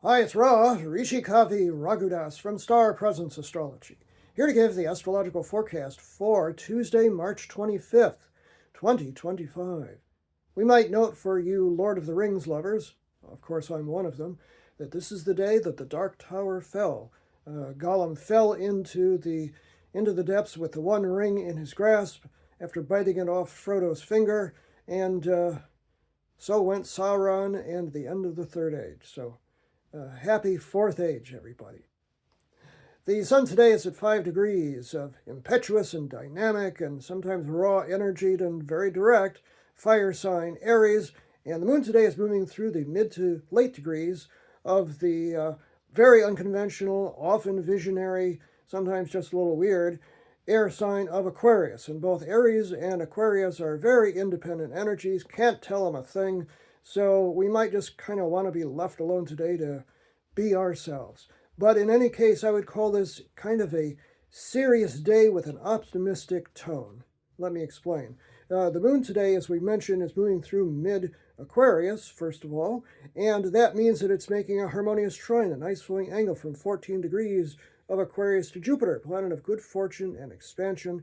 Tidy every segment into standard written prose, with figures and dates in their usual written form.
Hi, it's Ra, Rishikavi Ragudas from Star Presence Astrology, here to give the astrological forecast for Tuesday, March 25th, 2025. We might note for you Lord of the Rings lovers, of course I'm one of them, that this is the day that the Dark Tower fell. Gollum fell into the depths with the One Ring in his grasp after biting it off Frodo's finger, and so went Sauron and the end of the Third Age. So happy Fourth Age, everybody. The sun today is at 5 degrees of impetuous and dynamic and sometimes raw energied and very direct fire sign Aries, and the moon today is moving through the mid to late degrees of the very unconventional, often visionary, sometimes just a little weird, air sign of Aquarius. And both Aries and Aquarius are very independent energies, can't tell them a thing, so we might just kind of want to be left alone today to be ourselves. But in any case, I would call this kind of a serious day with an optimistic tone. Let me explain. The moon today, as we mentioned, is moving through mid-Aquarius, first of all, and that means that it's making a harmonious trine, a nice flowing angle from 14 degrees of Aquarius to Jupiter, planet of good fortune and expansion,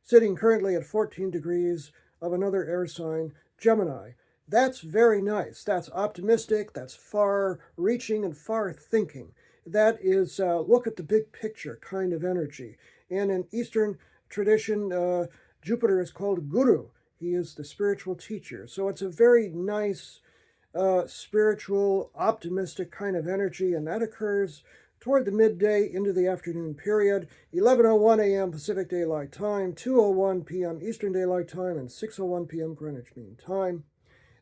sitting currently at 14 degrees of another air sign, Gemini. That's very nice. That's optimistic, that's far-reaching and far-thinking. That is look at the big picture kind of energy. And in Eastern tradition, Jupiter is called Guru. He is the spiritual teacher. So it's a very nice, spiritual, optimistic kind of energy, and that occurs toward the midday into the afternoon period, 11:01 a.m. Pacific Daylight Time, 2:01 p.m. Eastern Daylight Time, and 6:01 p.m. Greenwich Mean Time.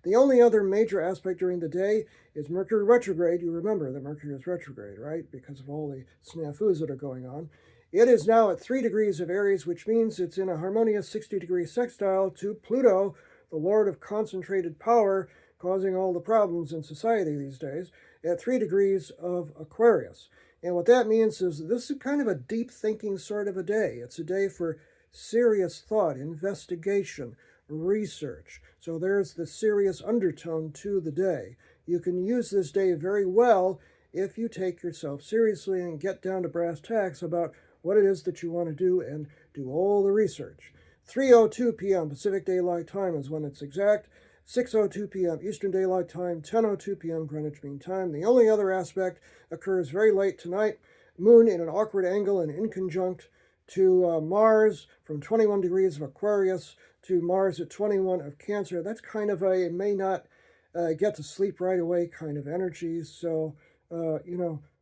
The only other major aspect during the day is Mercury retrograde. You remember that Mercury is retrograde, right? Because of all the snafus that are going on. It is now at 3 degrees of Aries, which means it's in a harmonious 60-degree sextile to Pluto, the lord of concentrated power, causing all the problems in society these days, at 3 degrees of Aquarius. And what that means is this is kind of a deep thinking sort of a day. It's a day for serious thought, investigation, research. So there's the serious undertone to the day. You can use this day very well if you take yourself seriously and get down to brass tacks about what it is that you want to do and do all the research. 3:02 p.m. Pacific Daylight Time is when it's exact. 6:02 p.m. Eastern Daylight Time, 10:02 p.m. Greenwich Mean Time. The only other aspect occurs very late tonight. Moon in an awkward angle and inconjunct to Mars from 21 degrees of Aquarius to Mars at 21 of Cancer. That's kind of a may not get to sleep right away kind of energy. So,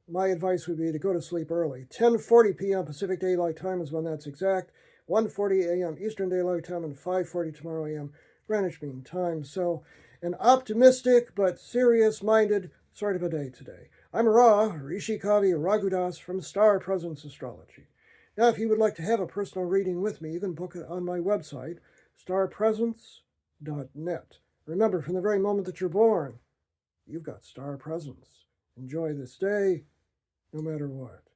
my advice would be to go to sleep early. 10:40 p.m. Pacific Daylight Time is when that's exact. 1:40 a.m. Eastern Daylight Time and 5:40 tomorrow a.m. Greenwich Mean Time. So, an optimistic but serious-minded sort of a day today. I'm Ra, Rishikavi Ragudas from Star Presence Astrology. Now, if you would like to have a personal reading with me, you can book it on my website, starpresence.net. Remember, from the very moment that you're born, you've got star presence. Enjoy this day, no matter what.